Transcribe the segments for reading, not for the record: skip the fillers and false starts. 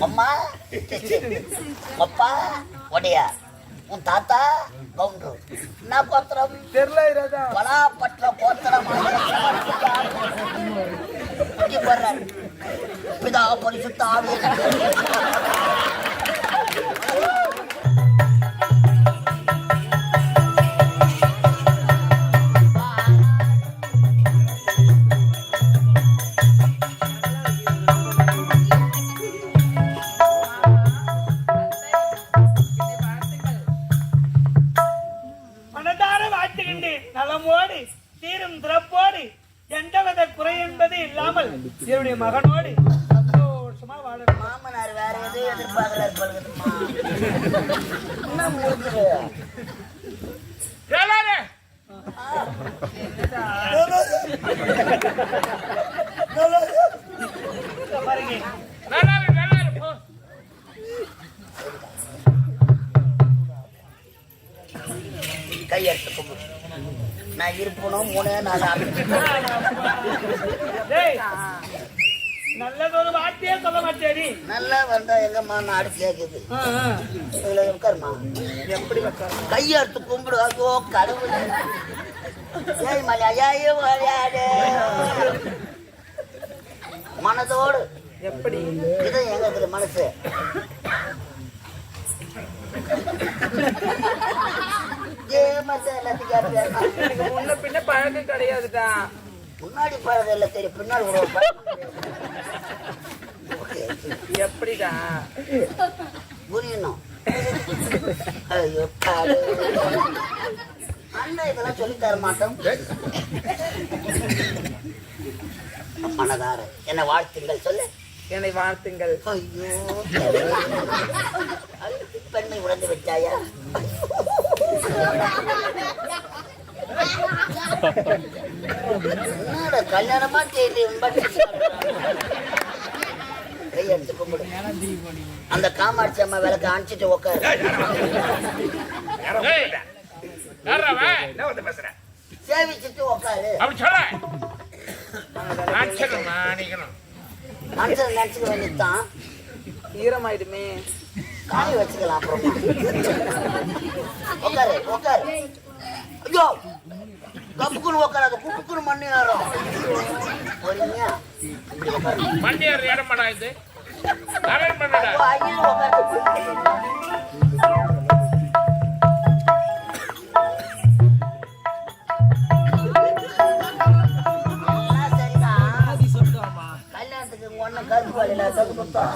அம்மா அப்பா ஒடையா உன் தாத்தா கவுண்டரு என்ன கோத்திரம் தெரியல பலாப்பற்ற கோத்திரம் போடுறாரு பிதா பரிசுத்த ஆவி நலமோடு தீரும் திறப்போடு எந்தவித குறை என்பது இல்லாமல் என்னுடைய மகனோடு சந்தோஷமா வாழ. மாமனார் வேற எதுவும் எதிர்பார்க்கல. கையெழுத்து நான் இருப்பணும் 3-4 நல்லதொரு வார்த்தையே சொல்ல மாட்டேடி. நல்லா வந்தா எங்கம்மா நாடு கேக்குது. உட்காருமா. எப்படி கையெடுத்து கும்பிடு. ஐயோ கடவுளே ஏய் மலையாயோ மலையாடே மனதோடு எப்படி இது எங்க இருக்குது மனசு. முன்ன பின்ன பழக்கம் கிடையாதுடா. முன்னாடி பழக்கம் இல்ல தெரியும் பின்னாடி எப்படிடா புரியணும். ஐயோ அண்ணன் இதெல்லாம் சொல்லி தர மாட்டோம். மனதார என்ன வாழ்த்துங்கள் சொல்லு. என்னை வாழ்த்துங்கள். ஐயோ பெண்மை உணர்ந்து விட்டாயா. என்னோட கல்யாணமா தெரியும். கையெடுத்து கும்பிடு. அந்த காமாட்சி அம்மா விளக்க அணைச்சிட்டு உட்காரு. சேவிச்சுட்டு உட்காரு. மனுஷன் நினைச்சுக்க வேண்டியதுதான். ஈரமாயிடுமே காய வச்சுக்கலாம். அப்புறமா உட்காரு உட்காரு. ஐயோ கப்புக்குன்னு உட்காராது. குப்புக்குன்னு மண்ணு ஏறும். பொறுமையா மண்ணு ஏற இடம் பண்ணா இது ஐயோ உட்காரு. கல்யாணத்துக்கு ஒன்னும் கருப்பு வழியில கருப்பு கொடுத்தோம்.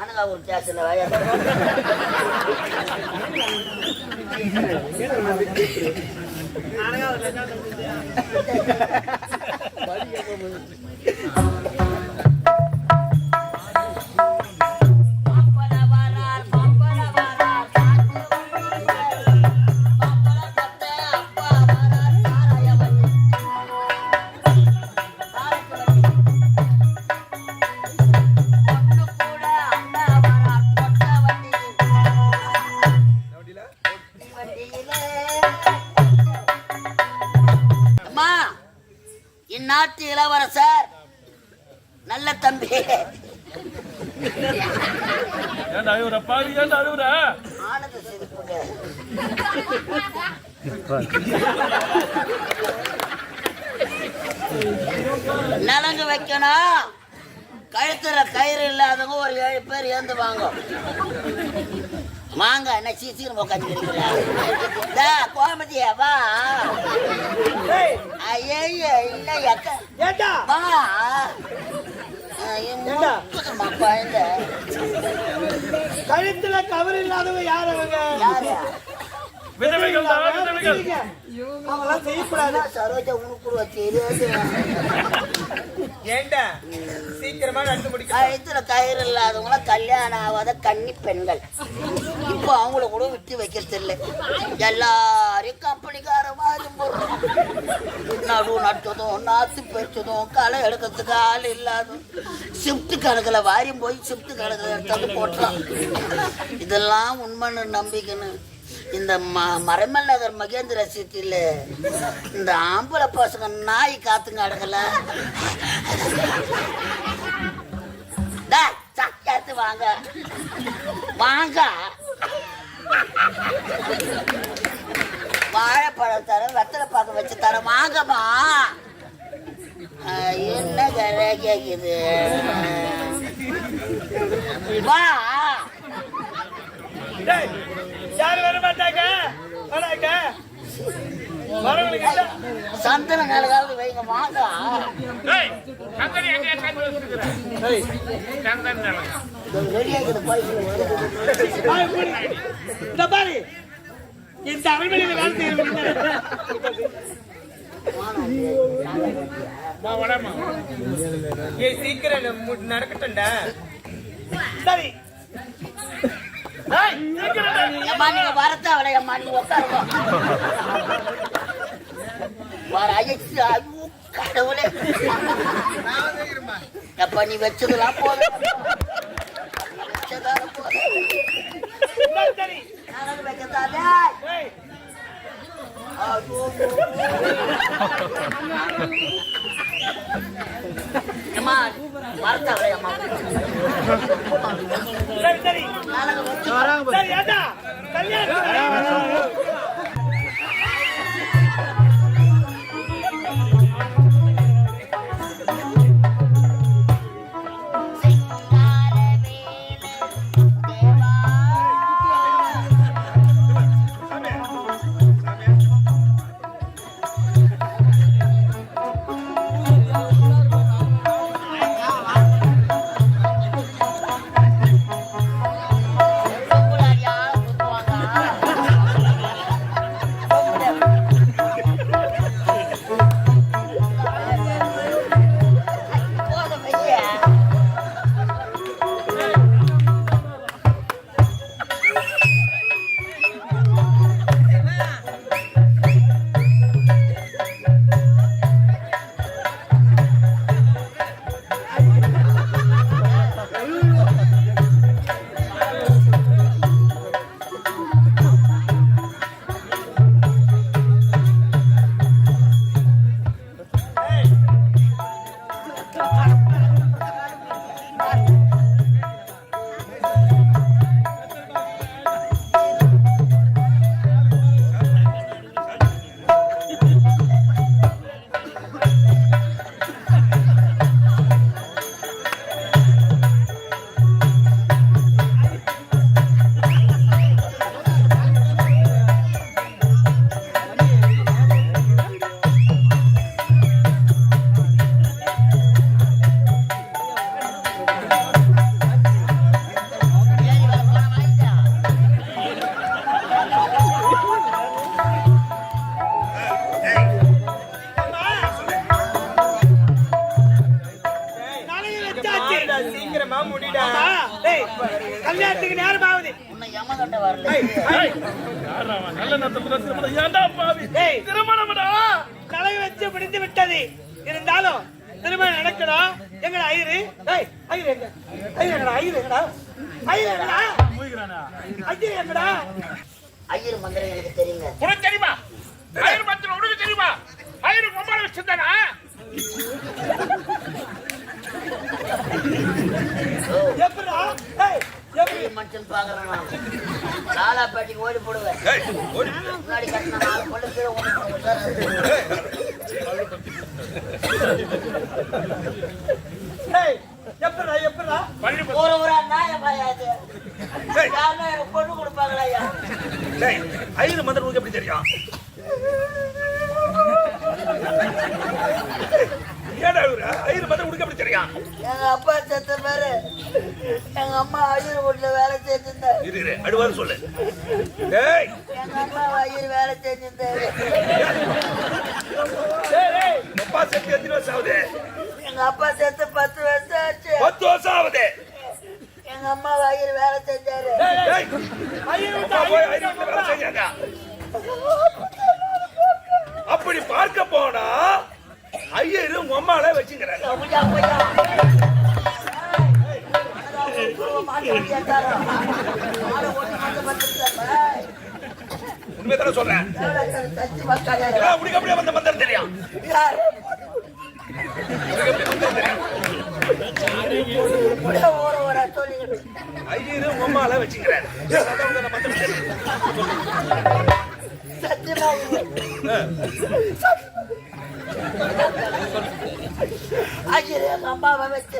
அனகா ஒரு கேஸ்ல நாட்டு இளவரசர் நல்ல தம்பி. ஆனது சிரிப்புங்க. நலங்கு வைக்கணும். கழுத்துல கயிறு இல்லாதவங்க ஒரு 7 பேர் ஏந்து வாங்க. வாங்க என்ன சீசீர் உட்காந்துக்கிறீங்களா? கோமதியா வா. ஐயோ இல்ல ஏண்டா வா. குழந்தை கழுத்துல கவர் இல்லாதவங்க யார் அவங்க? யாரு? அவங்களாம் செய்யக்கூடாது. சரோஜா உனக்கு வச்சு ஏண்டா சீக்கிரமா நடந்து முடிக்க. கழுத்துல கயிறு இல்லாதவங்கள கல்யாணம் ஆகாத கன்னி பெண்கள். இப்போ அவங்கள கூட விட்டு வைக்கிறது இல்லை. எல்லாரையும் கம்பெனிக்கார மாதிரி போடுறோம். நடு நட்டதும் நாத்து பறிச்சதும் களை எடுக்கிறதுக்கு ஆள் இல்லாதும் ஷிஃப்ட் கணக்கில் வாரியும் போய் ஷிஃப்ட் கணக்கில் எடுத்தாந்து போட்டுறான். இதெல்லாம் உண்மைன்னு நம்பிக்கணும். இந்த மரமல் நகர் மகேந்திர சிட்டில இந்த ஆம்பளை பசங்க நாய் காத்துங்க அடங்கல. சக்காத்து வாங்க வாங்க. வாழைப்பழம் தர வெத்தலை பாக்க வச்சு தர வாங்கம்மா. என்ன கரை கேக்குது வா. யாரும் வர மாட்டாங்க. சந்தன நாளுக்காவது வைங்க வாங்க. இந்த அரண்மனையில வேலை செய்ய சீக்கிரம் நடக்கட்டும்டா. சரி நீங்க வரத்த அவளையம்மா நீங்க உட்காருங்க. வர அழைச்சு ஐயோ கடவுளே. எப்ப நீ வச்சதெல்லாம் போதும். வரத்த அவளையம்மா. சரி சரி சரி ஏண்டா கல்யாணம் சீக்கிரமா முடிடா. கல்யாணத்துக்கு நேரம் ஆகுது. யமகண்ட வரல. தலையை வச்சு பிடித்து விட்டது. இருந்தாலும் திருமணம் நடக்கணும். எங்கடா ஐயரு? ஐயரு எங்க? ஐயரு எங்கடா? ஐயரு எங்கடா? ஐயரு எங்கடா? ஐயரு மந்திரம் எனக்கு தெரியுங்க. உனக்கு தெரியுமா? ஐயரு மந்திரம் உனக்கு தெரியுமா? ஐயரு மொபைல் வச்சிருந்தானா? எப்படா? எப்படி மனுஷன் பாக்குறான். லாலா பேட்டிக்கு ஓடி போடுவேன். முன்னாடி கட்டின 4 பொண்ணு கீழே எப்படா எப்படா ஒரு ஊரா நாய பாயாது பொண்ணு கொடுப்பாங்களா? ஐயரு மந்திரம் உனக்கு எப்படி தெரியும்? ஏடா ஐயரு மந்திரம் உனக்கு எப்படி தெரியும்? எங்க அப்பா செத்த பேரு எங்க அம்மா ஐயர் வீட்டுல வேலை செஞ்சிருந்தாரு. அடுவாரு சொல்லு. எங்க அம்மா ஐயர் வேலை செஞ்சிருந்தாரு. அப்பா செத்து எத்தனை வருஷம் ஆகுது? எங்க அப்பா செத்து 10 வருஷம் ஆச்சு. 10 வருஷம் ஆகுது. எங்க அம்மா ஐயர் வேலை செஞ்சாரு. வேலை செஞ்சாங்க. அப்படி பார்க்க போனா ஐயரு உம்மால வச்சுக்கிறாங்க. உண்மையை தானே சொல்றேன். சத்தியமா கிடையாது. உனக்கு அப்படியே வந்த மந்திரம் தெரியும். யாரு? இப்படியே ஒரு சொல்லிக்கிட்டு. ஐயரும் அம்மால வச்சுக்கிறாரு. மந்திரம் தெரியும். சத்தியமா ஐயர் எங்க அம்மாவை வச்சு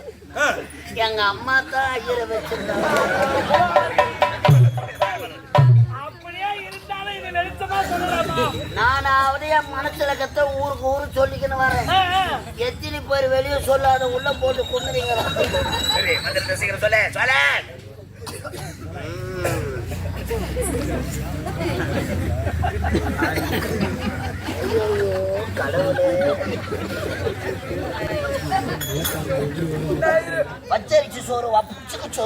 எங்க அம்மா தான் ஐயரை வச்சிருந்தாங்க. அப்படியே இருந்தாலும் இது வெளிச்சமா சொல்லலாமா? நானாவது என் மனசுல கத்த ஊருக்கு ஊரு சொல்லிக்கின்னு வரேன். எத்தனை பேர் வெளியே சொல்லாத உள்ள போட்டு கொண்டுறீங்களா? சரி மந்திரத்தை சீக்கிரம் சொல்ல சொல்ல. கடவுளே, பச்சரிச்சு சோறு வச்சுக்குச்சோ.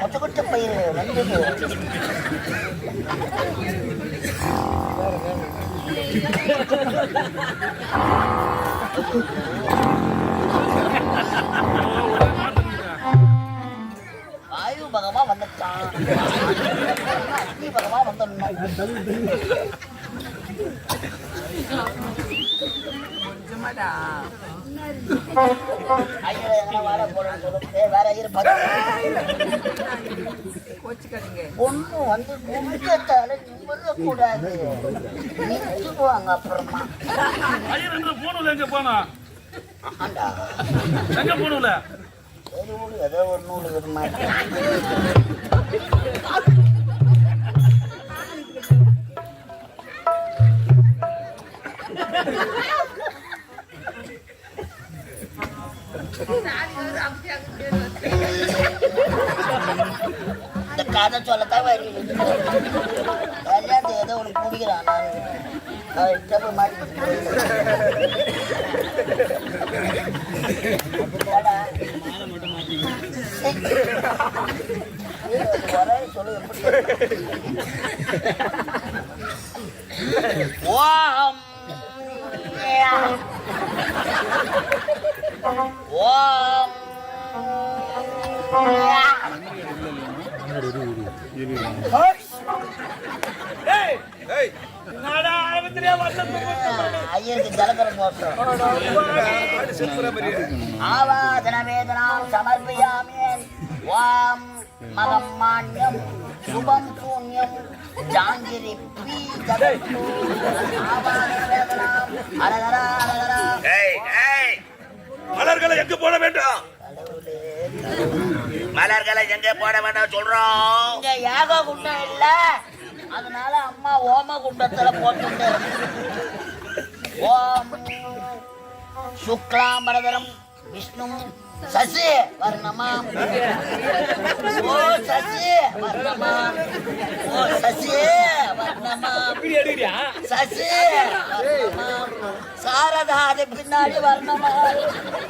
மொத்தப்பட்ட பயிர் வந்தது. ஆயு பகமா வந்துட்டான். அக்னி பகமா வந்துடணும். ஐயர் எங்கன்னா வாட போறேன்னு சொல்லுங்க. வேற ஐயர் பொண்ணு வந்து கும்பிட்டால நிம்மத கூடாது. நிறுத்துவாங்க அப்புறமா. ஐயர் எங்க போனூல எங்க போனா? ஆண்டா எங்க போனூல? ஏதோ ஒரு நூல் இது மாதிரி. இந்த கதை சொல்லத்தான் வருது. கல்யாணத்தை ஏதோ ஒன்று குடிக்கிறான். நான் மாட்டி சொல்லு எப்படி ஓம் ஓம் ஐயருக்கு ஜலகரம் போட்டோம். ஆவாதன வேதனாம் சமர்ப்பயாமி. ஓம் மகம் மான்யம் சுபம் சூன்யம் ஜாங்கிரி பீ ஜகத்து. ஆவாதன வேதனாம் அரகரா அரகரா. மலர்களை எங்க போட வேண்டும்? மலர்களை எங்க போட வேண்டாம் சொல்றோம். இங்க யாக குண்டம் இல்ல, அதனால அம்மா ஓம குண்டத்துல போட்டு. ஓம் சுக்லாம்பரதரம் விஷ்ணு சசி வர்ணமா. ஓ சசி வர்ணமா. ஓ சசி வர்ணமா. சசி வர்ணமா. சாரதா அது பின்னாடி வர்ணமா.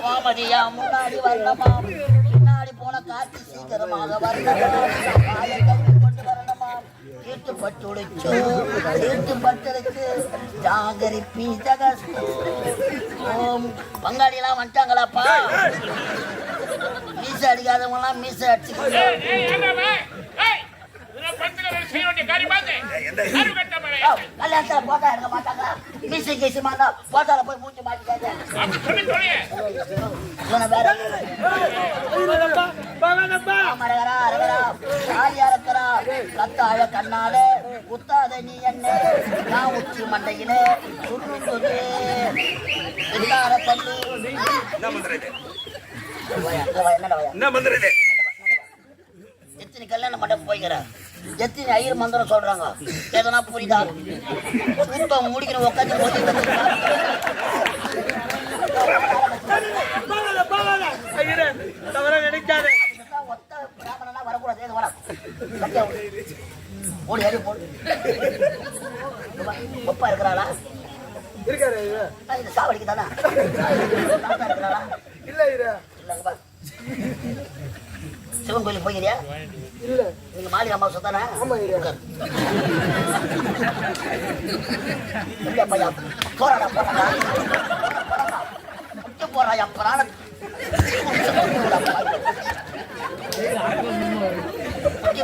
கோமதியா முன்னாடி வர்ணமா. பின்னாடி போன காட்சி சீக்கிரமாக வர்ணமா. கொண்டு வரணுமா. தீர்த்துப்பட்டுடைச்சோ தீர்த்துப்பட்டிருக்கு ஜாகரி பீஜகஸ்து. ஓம் பங்காளிலாம் வந்துட்டாங்களாப்பா. மீசை அடிக்காதவங்கலாம் மீசை அடிச்சுக்கிட்டு கல்யாணத்துல போட்டா எடுக்க மாட்டாங்க. மீசை கேசி மாட்டா போட்டால போய் மூச்சு மாட்டிக்காங்க. மரகரா அரகரா ஆரியா இருக்கிறா கத்தாழ கண்ணால குத்தாத நீ என்ன நான் உச்சி மண்டையில சுருங்குது எல்லார தள்ளி. என்ன மந்திரம்? எத்தனை கல்யாணம் மண்டபம் போய்க்கிற எத்தனை ஐயர் மந்திரம் சொல்றாங்க. எதனா புரியுதா? சூத்தம் முடிக்கிற உட்காந்து நினைக்காது. வரக்கூடாது. ஓடி ஏறி போடு. ஒப்பா இருக்கிறாளா? இருக்காரு இந்த சாவடிக்கு தானே இருக்கிறாளா? இல்ல இல்லங்கப்பா. சிவன் கோயிலுக்கு போய்க்கிறியா? இல்ல. நீங்க மாளிகை அம்மா சொத்தானே? பையா போறாடா போறாடா போறாயா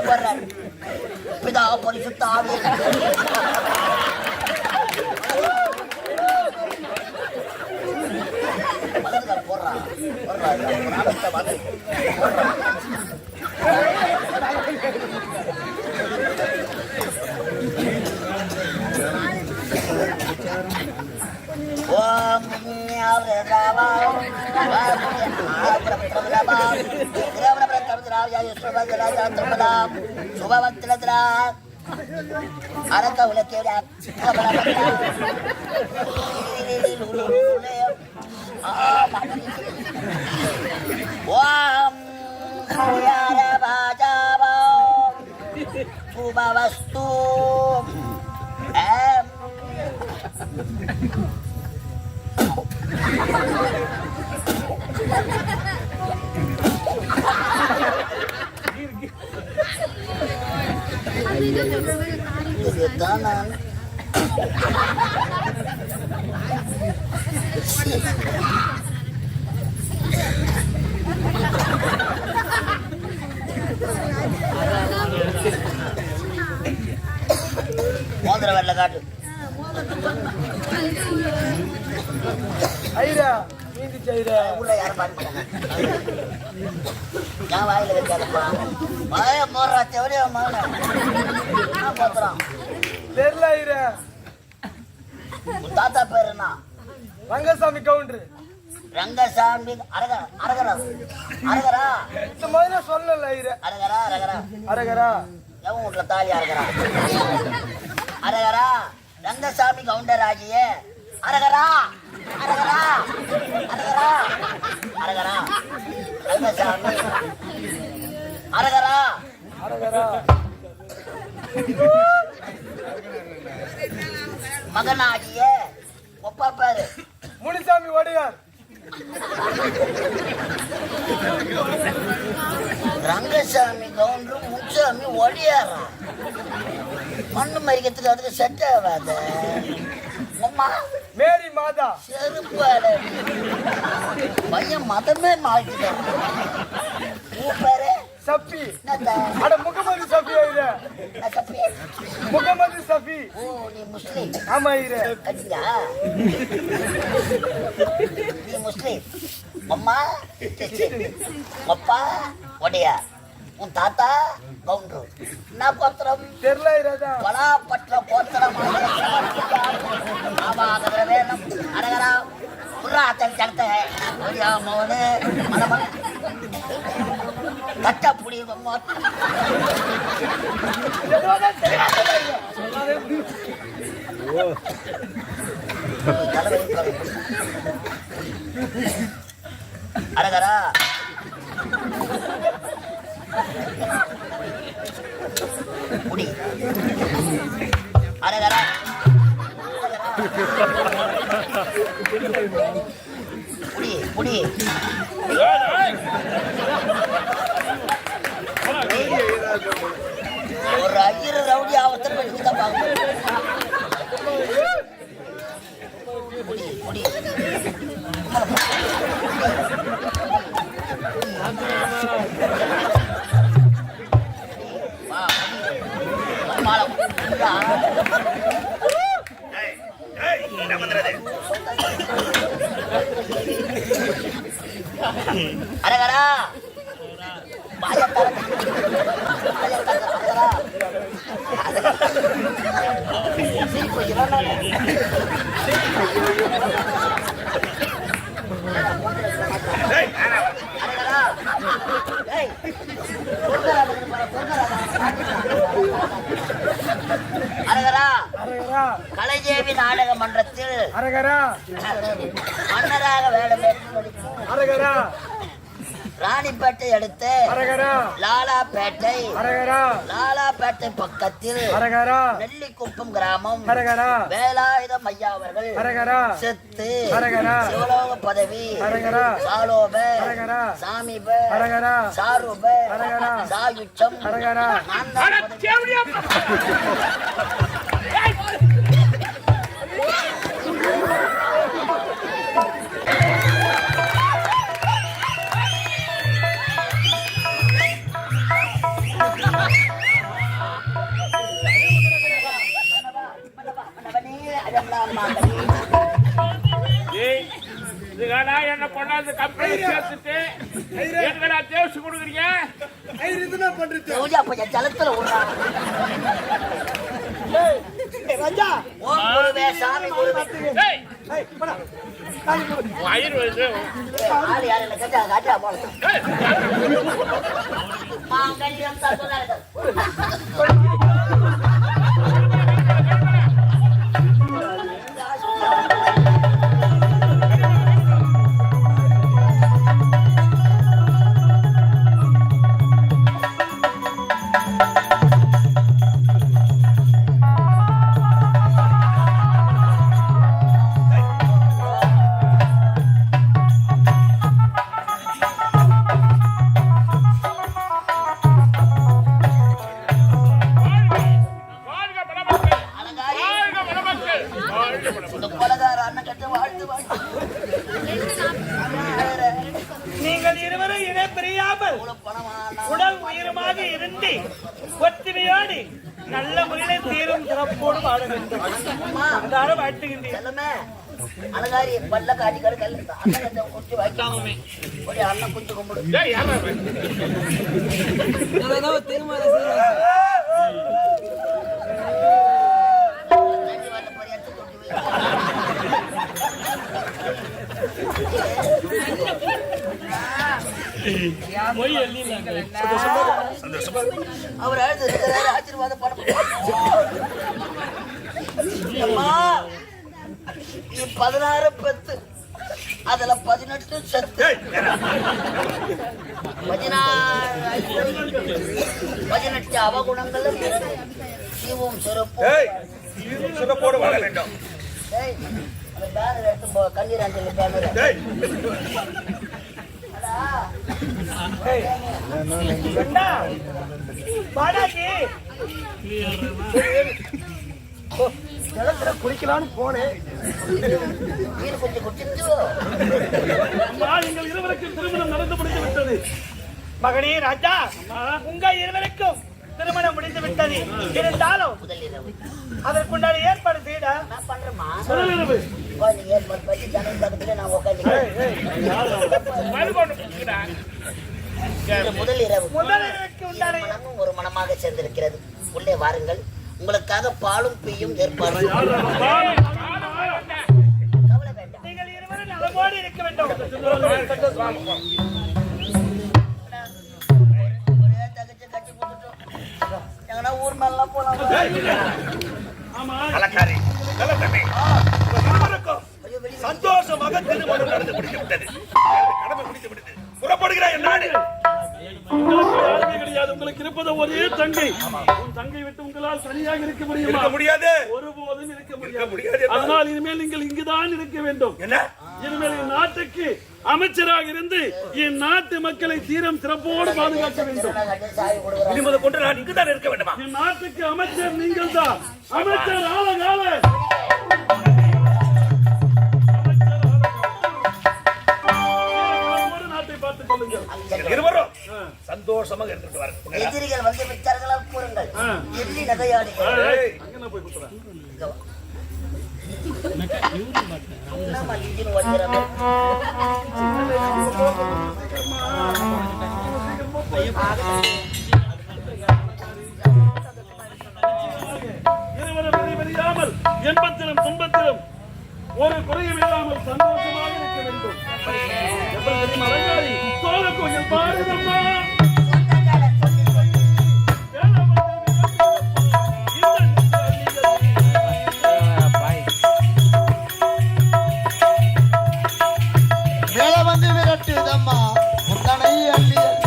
போடுறாரு பிதா பரிசுத்த ஆவியே போடுறான் சுபவத்திரா அரக்க உலகேட ஓம் சுபவஸ்து இதுதான் நான் மோதிர வரல காட்டு உள்ள யாரும் பாருங்க நான் வாயில வைக்காதப்பா மழைய மோடுறா செவடிய மகன போத்துறான் தெரியல தாத்தா பேரு என்ன? ரங்கசாமி கவுண்டர். ரங்கசாமி அரகரா அரகரா அரகரா இந்த மாதிரி சொல்லல அரகரா அரகரா அரகரா எவன் வீட்டுல தாலி அரகரா அரகரா ரங்கசாமி கவுண்டர் ஆகிய அரகரா அரகரா அரகரா அரகரா ரங்கசாமி அரகரா அரகரா மகனாகிய ஒப்பா பேரு முனிசாமி வடியார். ரங்கசாமி கவுண்டர் முன்சாமி ஒடியாரா மண்ணு மரிக்கத்துக்கு அதுக்கு செட் ஆகாத அம்மா மேரி மாதா செருப்பாட பையன் மதமே மாறிட்டான். பேரு சஃபி. என்னத்தா? அட முகமது சஃபி ஐயா. சஃபி முகமது சஃபி. ஓ நீ முஸ்லிம்? ஆமா ஐயா. அடியா நீ முஸ்லிம்? அம்மா அப்பா ஒடையா உன் தாத்தா கவுண்டரு என்ன கோத்திரம் தெரியல ராஜா. பலாப்பற்ற கோத்திரம் ஆமாகிற வேணும் அரகரா புறாத்தல் தடுத்த ஒடியா மோனு மனமன கட்ட புடி அரகரா புடி அரகரா புடி புடி ஒரு ஐயர் ரவுடி ஆவத்தை பண்ணி தான் பார்க்கணும். புடி புடி அரகரா கலைஜேவி நாடக மன்றத்தில் மன்னராக வேலை அரகரா ராணிப்பேட்டை அடுத்து லாலாப்பேட்டை லாலாப்பேட்டை பக்கத்தில் நெல்லிக்குப்பம் கிராமம் வேலாயுதம் ஐயா அவர்கள் செத்து சிவலோக பதவி சாலோப சாமிப சாரூப சாயுச்சம் இதுக்காடா என்ன கொண்டாந்து கம்பெனி சேர்த்துட்டு எதுக்கடா தேவசி கொடுக்குறீங்க? ரோஜா பையன் ஜலத்துல விடுறான். ராஜா ஓம் குருவே சாமி குருவே. ஏய், உன் ஐயர் வந்து ஆளு யாரு இல்லை கேட்டா காட்டா போல. ஏய், மாங்கல்யம் தத்துவதாரகம். வாழ்க வளமக்கள், அலங்காரி வாழ்க வளமக்கள், வாழ்க வளமக்கள். இந்த கொலகார அண்ணன் கட்ட வாழ்த்து வாழ்த்து. நீங்கள் இருவரும் இணை பிரியாமல் இவ்வளவு பணமா நான் உடல் உயிருமாக இருந்து ஒற்றுமையோடு நல்ல முறையிலே தீரும் சிறப்போடு வாழ வேண்டும். அன்றாட வாழ்த்துகின்றேன். செல்லமே அலங்காரி பல்ல காட்டி கல்ல அண்ணன் கட்ட கொஞ்சம் வைக்காமே ஒரு அண்ணன் கொஞ்சம் கும்பிடு. ஏய், யாரா இவன்? தண்ணி வரல போய் எடுத்து கொண்டு போய். அவர் அழுது இருக்கிறாரு, ஆசீர்வாதம் பண்ண அம்மா, நீ 16 பெத்து அதுல 18 செத்து 18 அவகுணங்களும் ஜீவம் சிறப்பு. சிறப்போடு வாழ வேண்டும். ஏய், அந்த பேனர் எடுத்து போ, கண்ணீர் அஞ்சலி பேனர். அண்ணா, பாடாஜி கிணத்துல குளிக்கலான்னு போனேன். மீன் கொஞ்சம் குடிச்சிட்டு எங்கள் இருவருக்கு திருமணம் நடந்து முடிந்து விட்டது. மகனே ராஜா, உங்க இருவருக்கும் திருமணம் முடிந்து விட்டது. இருந்தாலும் முதல் இரவு அதற்குண்டான ஏற்பாடு செய்தா நான் பண்றேம்மா. முதலிரவு. உட்காந்து ஏற்பாடு பண்ணி ஜனல் பக்கத்துல நான் உட்காந்து மறுபொண்ணு கொடுக்குறா. முதல் இரவு முதல் இரவுக்கு உண்டான மனமும் ஒரு மனமாக சேர்ந்திருக்கிறது. உள்ளே வாருங்கள், உங்களுக்காக பாலும் பெய்யும் ஏற்பாடு. கவலை வேண்டாம். நீங்கள் இருவரும் நலமோடு இருக்க வேண்டும். ஒரே தகச்சு கட்டி கொடுத்துட்டோம். எங்கன்னா ஊர் மேலாம் போலாம். அலங்காரி, நல்ல தம்பி. இருவருக்கும் ஐயோ, வெளியே சந்தோஷமாக திருமணம் நடந்து முடிந்து விட்டது. கடமை முடிந்து விட்டது. புறப்படுகிறாய் என் நாடு. உங்களுக்கு யாருமே கிடையாது. உங்களுக்கு இருப்பது ஒரே தங்கை. உன் தங்கை விட்டு உங்களால் தனியாக இருக்க முடியுமா? இருக்க முடியாது. ஒருபோதும் இருக்க முடியாது. முடியாது. அதனால் இனிமேல் நீங்கள் இங்குதான் இருக்க வேண்டும். என்ன? இனிமேல் என் நாட்டுக்கு அமைச்சராக இருந்து என் நாட்டு மக்களை தீரம் சிறப்போடு பாதுகாக்க வேண்டும். கட்டி சாவி கொடுக்குறோம். இனி முதல் கொண்டு நான் இங்குதான் இருக்க வேண்டுமா? என் நாட்டுக்கு அமைச்சர் நீங்கள் தான். அமைச்சர் ஆளகால நாட்டை பார்த்துக் கொள்ளுங்கள். இருவரும் சந்தோஷமாக இருந்துட்டு வர. எதிரிகள் வந்து விட்டார்களால் கூறுங்கள். எதிரி நகையாடுகள். அங்கே போய் கொடுத்துறேன். என்னம்மா இன்ஜின் ஓட்டுறது? இருவரும் வெளிவரியாமல் எண்பத்திலும் துன்பத்திலும் ஒரு குறையும் இல்லாமல் சந்தோஷமாக இருக்க வேண்டும். எப்படி தெரியுமா அலங்காரி? சோழ கோயில் பாருங்கம்மா. வேலை வந்து விரட்டுதம்மா முத்தனை அள்ளி அள்ளி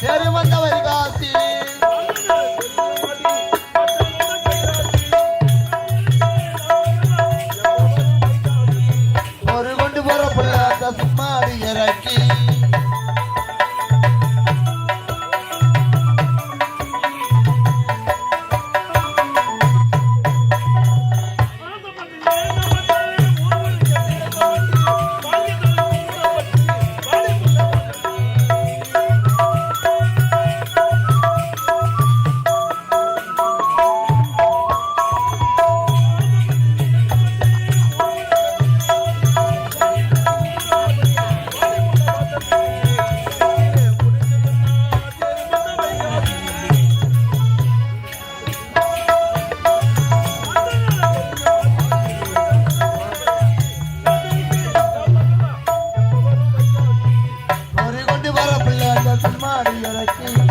தேடி வந்த வைகாசி அடி இறக்கி